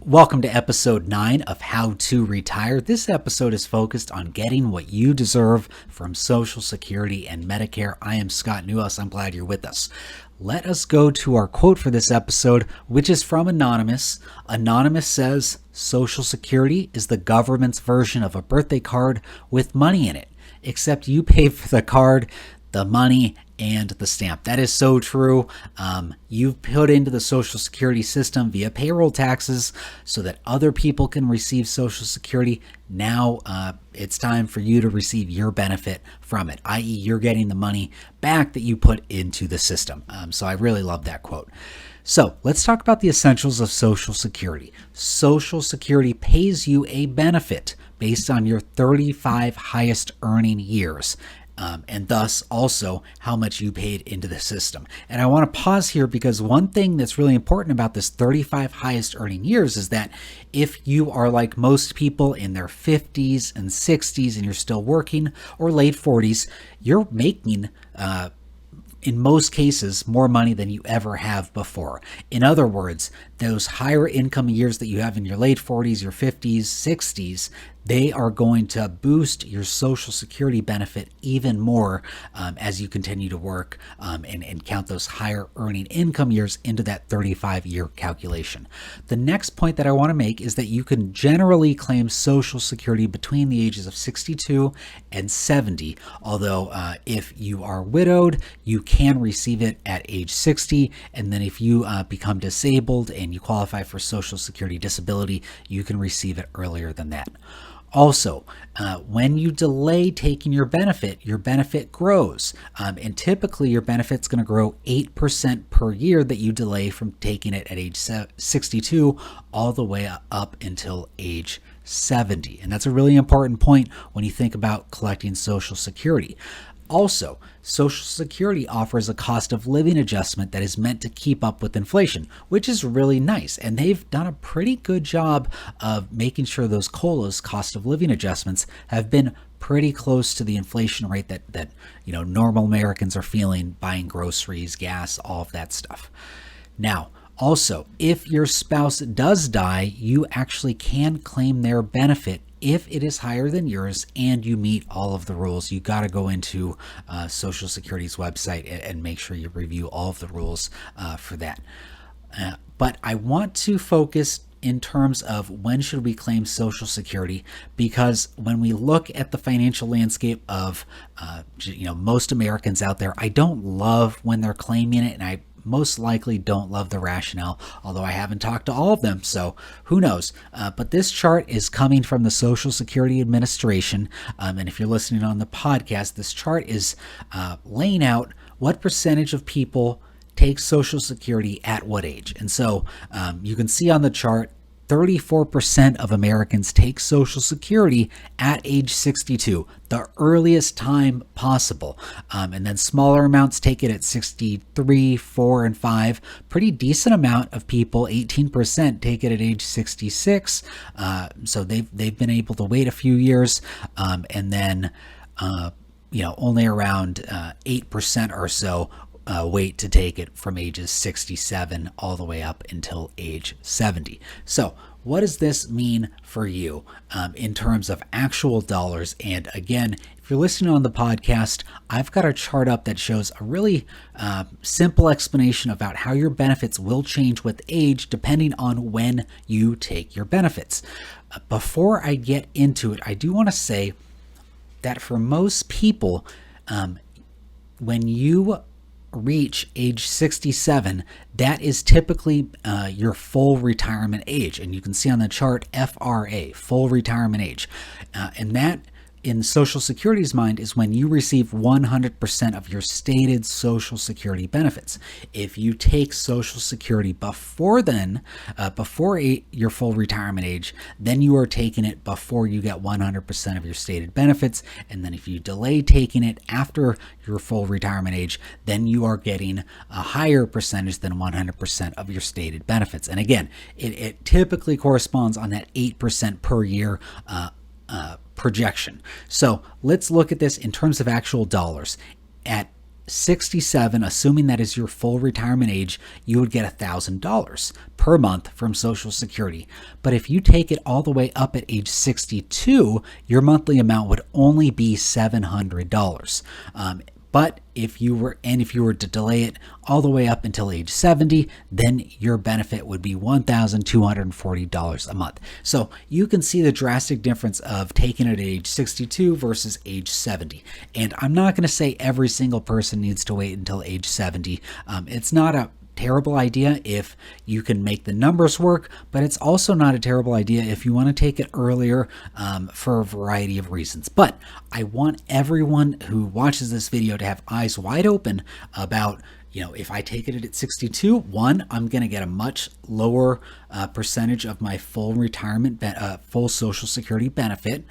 Welcome to episode 9 of How to Retire. This episode is focused on getting what you deserve from Social Security and Medicare. I am Scott Newhouse. I'm glad you're with us. Let us go to our quote for this episode, which is from Anonymous. Anonymous says, Social Security is the government's version of a birthday card with money in it, except you pay for the card, the money, and the stamp. That is so true. You've put into the Social Security system via payroll taxes so that other people can receive Social Security. Now it's time for you to receive your benefit from it, i.e. you're getting the money back that you put into the system. So I really love that quote. So let's talk about the essentials of Social Security. Social Security pays you a benefit based on your 35 highest earning years. And thus also how much you paid into the system. And I want to pause here because one thing that's really important about this 35 highest earning years is that if you are like most people in their 50s and 60s and you're still working, or late 40s, you're making in most cases, more money than you ever have before. In other words, those higher income years that you have in your late 40s, your 50s, 60s, they are going to boost your Social Security benefit even more as you continue to work and count those higher earning income years into that 35-year calculation. The next point that I want to make is that you can generally claim Social Security between the ages of 62 and 70, although if you are widowed, you can receive it at age 60, and then if you become disabled and you qualify for Social Security disability, you can receive it earlier than that. Also, when you delay taking your benefit grows. And typically your benefit's going to grow 8% per year that you delay from taking it at age 62 all the way up until age 70. And that's a really important point when you think about collecting Social Security. Also, Social Security offers a cost of living adjustment that is meant to keep up with inflation, which is really nice. And they've done a pretty good job of making sure those COLAs, cost of living adjustments, have been pretty close to the inflation rate that normal Americans are feeling buying groceries, gas, all of that stuff. Now, also, if your spouse does die, you actually can claim their benefit if it is higher than yours and you meet all of the rules. You got to go into Social Security's website and make sure you review all of the rules for that. But I want to focus in terms of when should we claim Social Security, because when we look at the financial landscape of most Americans out there, I don't love when they're claiming it, and I most likely don't love the rationale, although I haven't talked to all of them, so who knows. But this chart is coming from the Social Security Administration, and if you're listening on the podcast, this chart is laying out what percentage of people take Social Security at what age. And so you can see on the chart, 34% of Americans take Social Security at age 62, the earliest time possible. And then smaller amounts take it at 63, 4, and 5. Pretty decent amount of people, 18%, take it at age 66. So they've been able to wait a few years. And then, only around 8% or so wait to take it from ages 67 all the way up until age 70. So what does this mean for you in terms of actual dollars? And again, if you're listening on the podcast, I've got a chart up that shows a really simple explanation about how your benefits will change with age depending on when you take your benefits. Before I get into it, I do want to say that for most people, when you reach age 67, that is typically your full retirement age. And you can see on the chart FRA, full retirement age. And that, in Social Security's mind, is when you receive 100% of your stated Social Security benefits. If you take Social Security before then, before your full retirement age, then you are taking it before you get 100% of your stated benefits. And then if you delay taking it after your full retirement age, then you are getting a higher percentage than 100% of your stated benefits. And again, it typically corresponds on that 8% per year projection. So let's look at this in terms of actual dollars. At 67, assuming that is your full retirement age, you would get $1,000 per month from Social Security. But if you take it all the way up at age 62, your monthly amount would only be $700. But if you were to delay it all the way up until age 70, then your benefit would be $1,240 a month. So you can see the drastic difference of taking it at age 62 versus age 70. And I'm not going to say every single person needs to wait until age 70. It's not a terrible idea if you can make the numbers work, but it's also not a terrible idea if you want to take it earlier for a variety of reasons. But I want everyone who watches this video to have eyes wide open about, if I take it at 62, one, I'm going to get a much lower percentage of my full retirement, full Social Security benefit,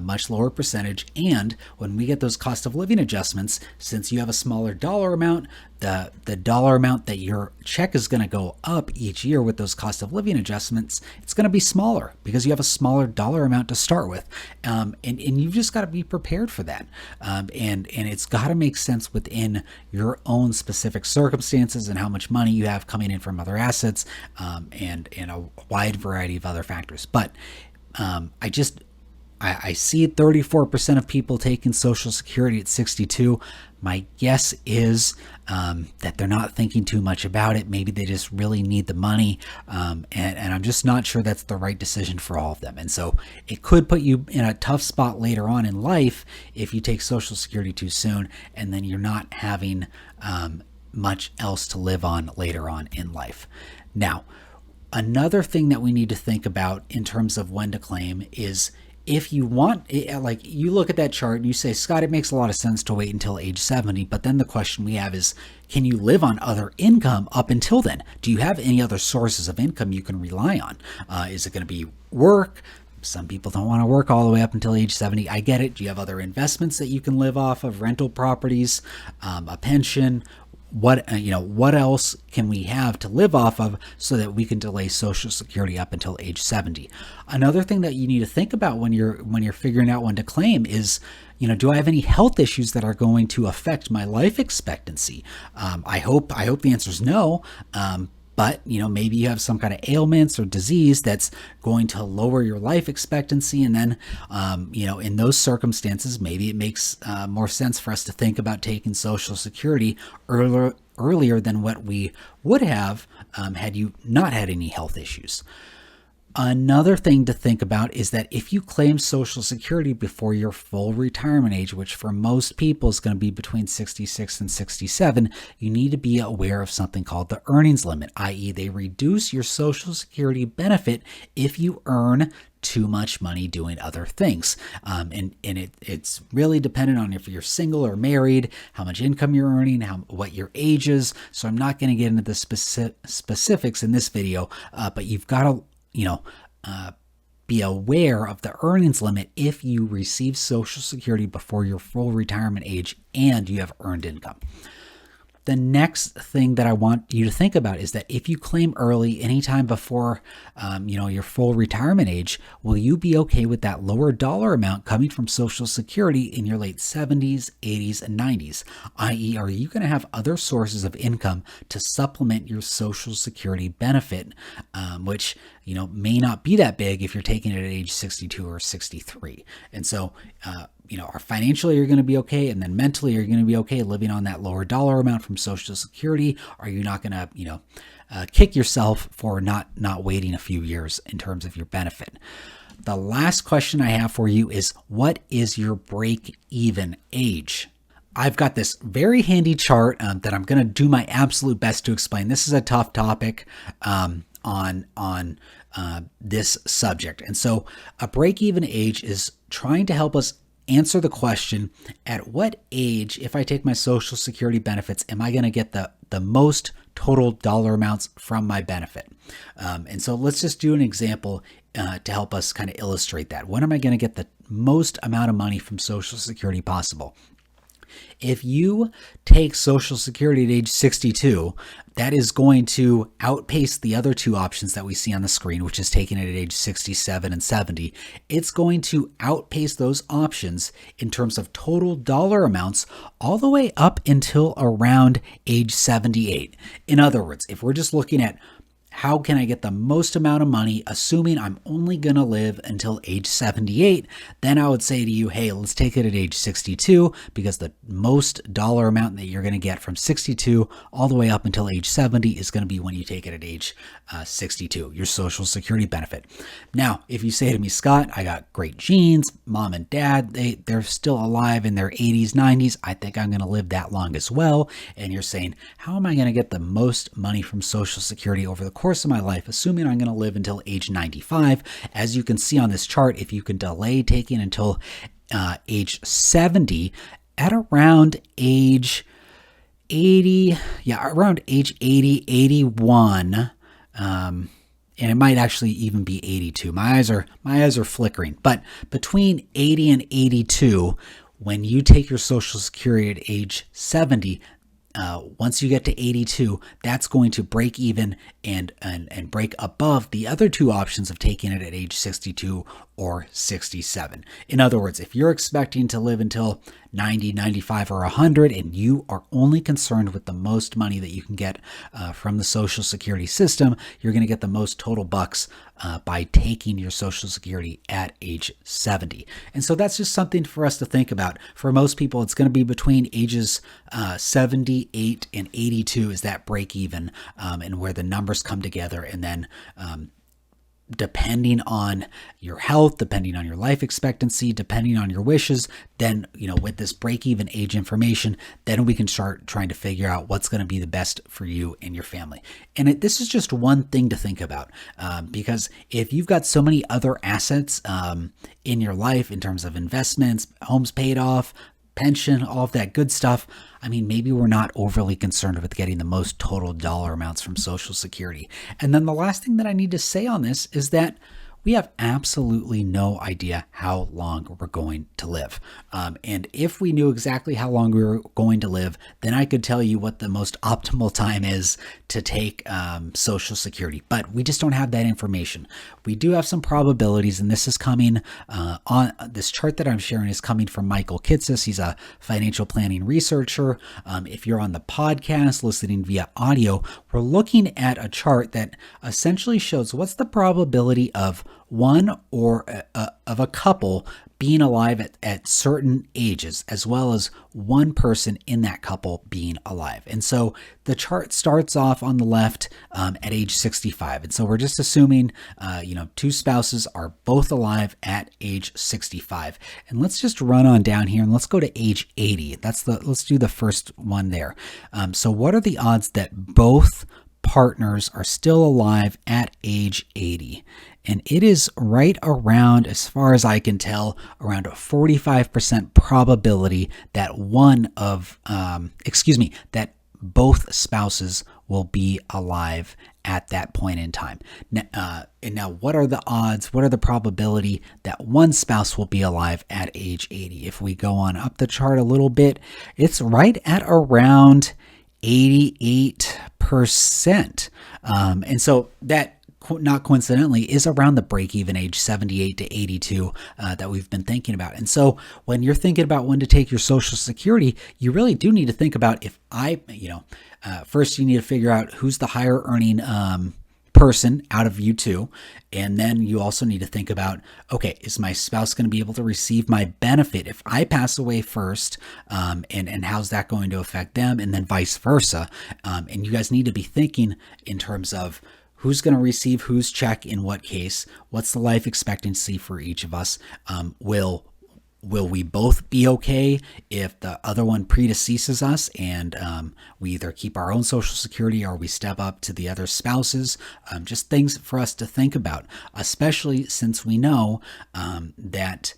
much lower percentage. And when we get those cost of living adjustments, since you have a smaller dollar amount, the dollar amount that your check is going to go up each year with those cost of living adjustments, it's going to be smaller because you have a smaller dollar amount to start with. And you've just got to be prepared for that. And it's got to make sense within your own specific circumstances and how much money you have coming in from other assets, and a wide variety of other factors. But I see 34% of people taking Social Security at 62. My guess is that they're not thinking too much about it. Maybe they just really need the money. And I'm just not sure that's the right decision for all of them. And so it could put you in a tough spot later on in life if you take Social Security too soon and then you're not having much else to live on later on in life. Now, another thing that we need to think about in terms of when to claim is, if you want, like you look at that chart and you say, Scott, it makes a lot of sense to wait until age 70. But then the question we have is, can you live on other income up until then? Do you have any other sources of income you can rely on? Is it going to be work? Some people don't want to work all the way up until age 70. I get it. Do you have other investments that you can live off of, rental properties, a pension? What else can we have to live off of so that we can delay Social Security up until age 70? Another thing that you need to think about when you're figuring out when to claim is, do I have any health issues that are going to affect my life expectancy? I hope the answer is no. But, maybe you have some kind of ailments or disease that's going to lower your life expectancy. And then, in those circumstances, maybe it makes more sense for us to think about taking Social Security earlier than what we would have had you not had any health issues. Another thing to think about is that if you claim Social Security before your full retirement age, which for most people is going to be between 66 and 67, you need to be aware of something called the earnings limit, i.e. they reduce your Social Security benefit if you earn too much money doing other things. It's really dependent on if you're single or married, how much income you're earning, what your age is. So I'm not going to get into the specifics in this video, but you've got to be aware of the earnings limit if you receive Social Security before your full retirement age and you have earned income. The next thing that I want you to think about is that if you claim early, anytime before, your full retirement age, will you be okay with that lower dollar amount coming from Social Security in your late 70s, 80s, and 90s? i.e., are you going to have other sources of income to supplement your Social Security benefit, which, may not be that big if you're taking it at age 62 or 63. And so, financially you're going to be okay, and then mentally you're going to be okay living on that lower dollar amount from Social Security. Are you not going to, kick yourself for not waiting a few years in terms of your benefit? The last question I have for you is, what is your break-even age? I've got this very handy chart that I'm going to do my absolute best to explain. This is a tough topic on this subject. And so a break-even age is trying to help us answer the question, at what age, if I take my Social Security benefits, am I going to get the most total dollar amounts from my benefit? And so let's just do an example to help us kind of illustrate that. When am I going to get the most amount of money from Social Security possible? If you take Social Security at age 62, that is going to outpace the other two options that we see on the screen, which is taking it at age 67 and 70. It's going to outpace those options in terms of total dollar amounts all the way up until around age 78. In other words, if we're just looking at how can I get the most amount of money, assuming I'm only going to live until age 78, then I would say to you, hey, let's take it at age 62, because the most dollar amount that you're going to get from 62 all the way up until age 70 is going to be when you take it at age 62, your Social Security benefit. Now, if you say to me, Scott, I got great genes, mom and dad, they're still alive in their 80s, 90s, I think I'm going to live that long as well. And you're saying, how am I going to get the most money from Social Security over the course of my life, assuming I'm going to live until age 95? As you can see on this chart, if you can delay taking until age 70, at around age 80, around age 80, 81, and it might actually even be 82. My eyes are flickering, but between 80 and 82, when you take your Social Security at age 70, once you get to 82, that's going to break even and break above the other two options of taking it at age 62 or 67. In other words, if you're expecting to live until 90, 95, or 100, and you are only concerned with the most money that you can get from the Social Security system, you're going to get the most total bucks by taking your Social Security at age 70. And so that's just something for us to think about. For most people, it's going to be between ages 78 and 82 is that break even, and where the numbers come together. And then depending on your health, depending on your life expectancy, depending on your wishes, then, with this break-even age information, then we can start trying to figure out what's going to be the best for you and your family. And this is just one thing to think about, because if you've got so many other assets in your life in terms of investments, homes paid off, pension, all of that good stuff, maybe we're not overly concerned with getting the most total dollar amounts from Social Security. And then the last thing that I need to say on this is that we have absolutely no idea how long we're going to live. And if we knew exactly how long we were going to live, then I could tell you what the most optimal time is to take Social Security. But we just don't have that information. We do have some probabilities, and this is coming on this chart that I'm sharing is coming from Michael Kitces. He's a financial planning researcher. If you're on the podcast listening via audio, we're looking at a chart that essentially shows what's the probability of one or of a couple being alive at certain ages, as well as one person in that couple being alive. And so the chart starts off on the left at age 65. And so we're just assuming, two spouses are both alive at age 65. And let's just run on down here and let's go to age 80. Let's do the first one there. So what are the odds that both partners are still alive at age 80? And it is right around, as far as I can tell, around a 45% probability that that both spouses will be alive at that point in time. Now, what are the odds? What are the probability that one spouse will be alive at age 80? If we go on up the chart a little bit, it's right at around 88%. And so that, not coincidentally, is around the break-even age 78 to 82 that we've been thinking about. And so when you're thinking about when to take your Social Security, you really do need to think about first you need to figure out who's the higher earning person out of you two. And then you also need to think about, okay, is my spouse going to be able to receive my benefit if I pass away first? And how's that going to affect them? And then vice versa. And you guys need to be thinking in terms of who's going to receive whose check in what case, what's the life expectancy for each of us? Will we both be okay if the other one predeceases us and we either keep our own Social Security or we step up to the other spouses? Just things for us to think about, especially since we know that,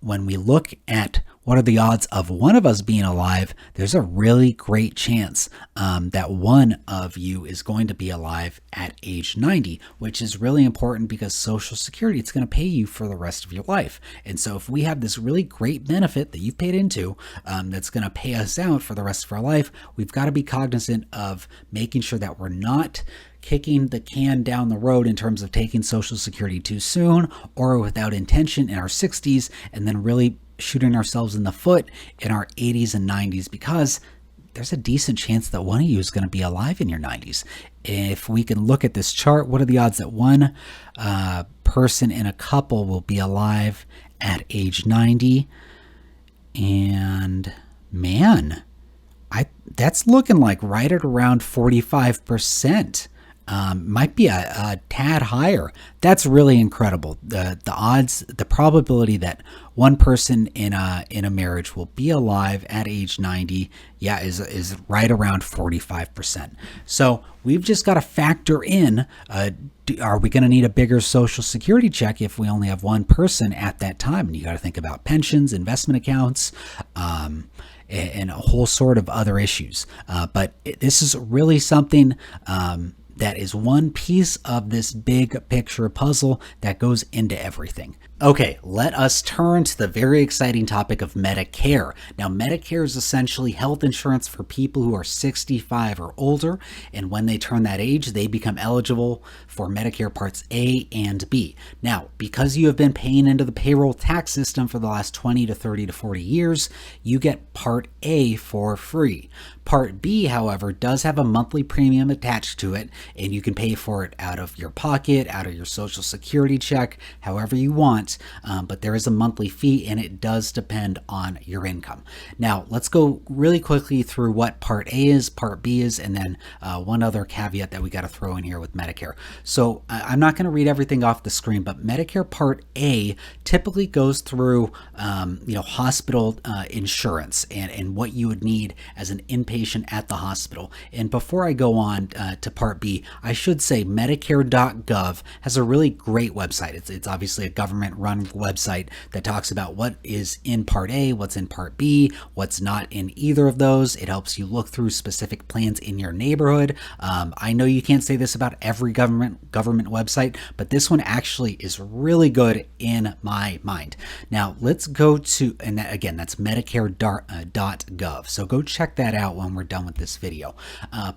when we look at what are the odds of one of us being alive, there's a really great chance that one of you is going to be alive at age 90, which is really important because Social Security, it's going to pay you for the rest of your life. And so if we have this really great benefit that you've paid into that's going to pay us out for the rest of our life, we've got to be cognizant of making sure that we're not kicking the can down the road in terms of taking Social Security too soon or without intention in our 60s and then really shooting ourselves in the foot in our 80s and 90s, because there's a decent chance that one of you is going to be alive in your 90s. If we can look at this chart, what are the odds that one person in a couple will be alive at age 90? And man, that's looking like right at around 45%. Might be a tad higher. That's really incredible. The odds, the probability that one person in a marriage will be alive at age 90, is right around 45%. So we've just got to factor in, are we going to need a bigger Social Security check if we only have one person at that time? And you got to think about pensions, investment accounts, and a whole sort of other issues. But this is really something that is one piece of this big picture puzzle that goes into everything. Okay, let us turn to the very exciting topic of Medicare. Now, Medicare is essentially health insurance for people who are 65 or older, and when they turn that age, they become eligible for Medicare Parts A and B. Now, because you have been paying into the payroll tax system for the last 20 to 30 to 40 years, you get Part A for free. Part B, however, does have a monthly premium attached to it, and you can pay for it out of your pocket, out of your Social Security check, however you want, but there is a monthly fee, and it does depend on your income. Now, let's go really quickly through what Part A is, Part B is, and then one other caveat that we got to throw in here with Medicare. So I'm not going to read everything off the screen, but Medicare Part A typically goes through hospital insurance and what you would need as an inpatient at the hospital. And before I go on to Part B, I should say Medicare.gov has a really great website. It's obviously a government-run website that talks about what is in Part A, what's in Part B, what's not in either of those. It helps you look through specific plans in your neighborhood. I know you can't say this about every government website, but this one actually is really good in my mind. Now, let's go to, and again, that's Medicare.gov. So go check that out when we're done with this video.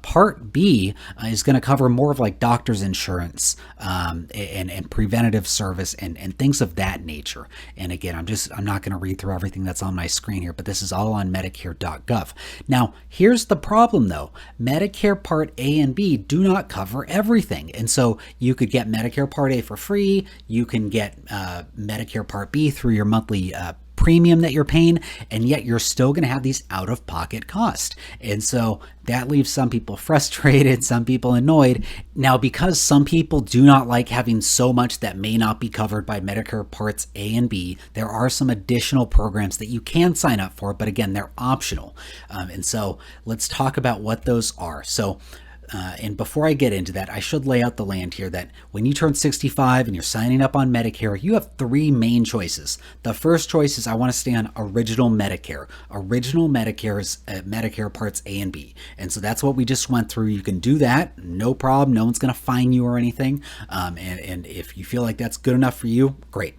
Part B is going to cover more of like doctor's insurance and preventative service and things of that nature. And again, I'm not going to read through everything that's on my screen here, but this is all on Medicare.gov. Now, here's the problem though. Medicare Part A and B do not cover everything. And so you could get Medicare Part A for free. You can get Medicare Part B through your monthly premium that you're paying, and yet you're still going to have these out-of-pocket costs. And so that leaves some people frustrated, some people annoyed. Now, because some people do not like having so much that may not be covered by Medicare Parts A and B, there are some additional programs that you can sign up for, but again, they're optional. And so let's talk about what those are. So and before I get into that, I should lay out the land here that when you turn 65 and you're signing up on Medicare, you have three main choices. The first choice is I want to stay on Original Medicare. Original Medicare is Medicare Parts A and B. And so that's what we just went through. You can do that. No problem. No one's going to fine you or anything. And if you feel like that's good enough for you, great.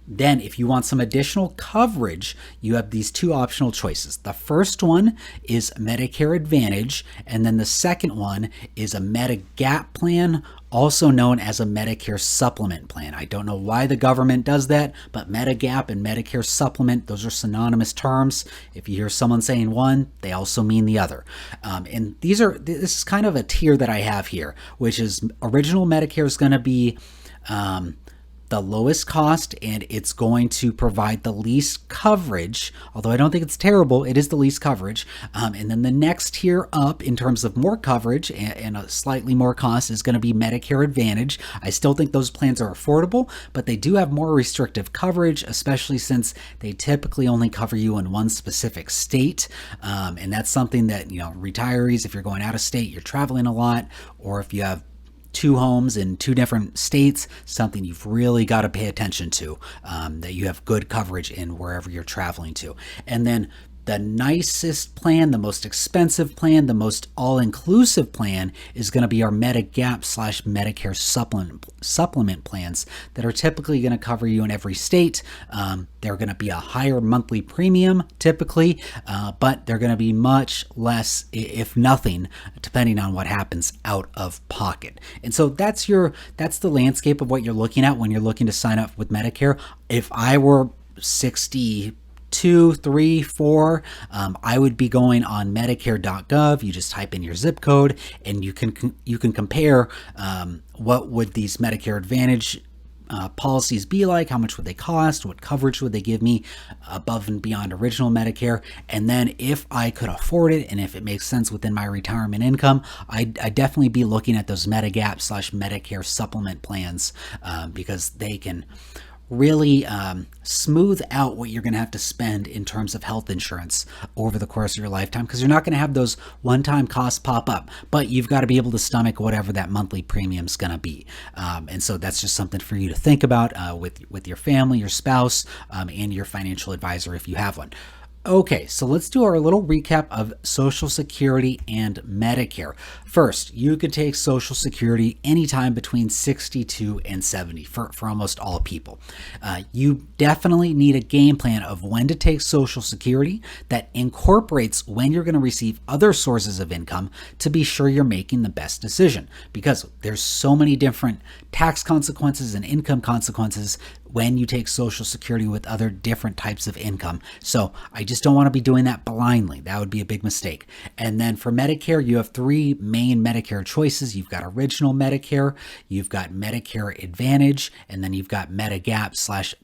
Then if you want some additional coverage, you have these two optional choices. The first one is Medicare Advantage, and then the second one is a Medigap plan, also known as a Medicare Supplement plan. I don't know why the government does that, but Medigap and Medicare Supplement, those are synonymous terms. If you hear someone saying one, they also mean the other. And this is kind of a tier that I have here, which is Original Medicare is going to be the lowest cost, and it's going to provide the least coverage, although I don't think it's terrible. It is the least coverage. And then the next tier up in terms of more coverage and a slightly more cost is going to be Medicare Advantage. I still think those plans are affordable, but they do have more restrictive coverage, especially since they typically only cover you in one specific state. And that's something that, retirees, if you're going out of state, you're traveling a lot, or if you have two homes in two different states, something you've really got to pay attention to, that you have good coverage in wherever you're traveling to. And then the nicest plan, the most expensive plan, the most all-inclusive plan is going to be our Medigap / Medicare supplement plans that are typically going to cover you in every state. They're going to be a higher monthly premium typically, but they're going to be much less, if nothing, depending on what happens out of pocket. And so that's the landscape of what you're looking at when you're looking to sign up with Medicare. If I were 62, 3, 4, I would be going on Medicare.gov. You just type in your zip code, and you can compare what would these Medicare Advantage policies be like, how much would they cost, what coverage would they give me above and beyond original Medicare, and then if I could afford it and if it makes sense within my retirement income, I'd definitely be looking at those Medigap / Medicare supplement plans, because they can really smooth out what you're going to have to spend in terms of health insurance over the course of your lifetime, because you're not going to have those one-time costs pop up, but you've got to be able to stomach whatever that monthly premium is going to be. And so that's just something for you to think about with your family, your spouse, and your financial advisor if you have one. Okay, so let's do our little recap of Social Security and Medicare. First, you can take Social Security anytime between 62 and 70 for almost all people. You definitely need a game plan of when to take Social Security that incorporates when you're going to receive other sources of income to be sure you're making the best decision, because there's so many different tax consequences and income consequences when you take Social Security with other different types of income. So I just don't want to be doing that blindly. That would be a big mistake. And then for Medicare, you have three main Medicare choices. You've got Original Medicare, you've got Medicare Advantage, and then you've got Medigap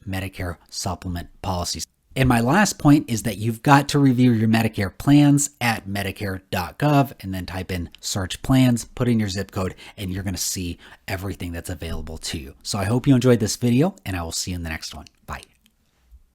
/ Medicare supplement policies. And my last point is that you've got to review your Medicare plans at Medicare.gov and then type in search plans, put in your zip code, and you're going to see everything that's available to you. So I hope you enjoyed this video, and I will see you in the next one. Bye.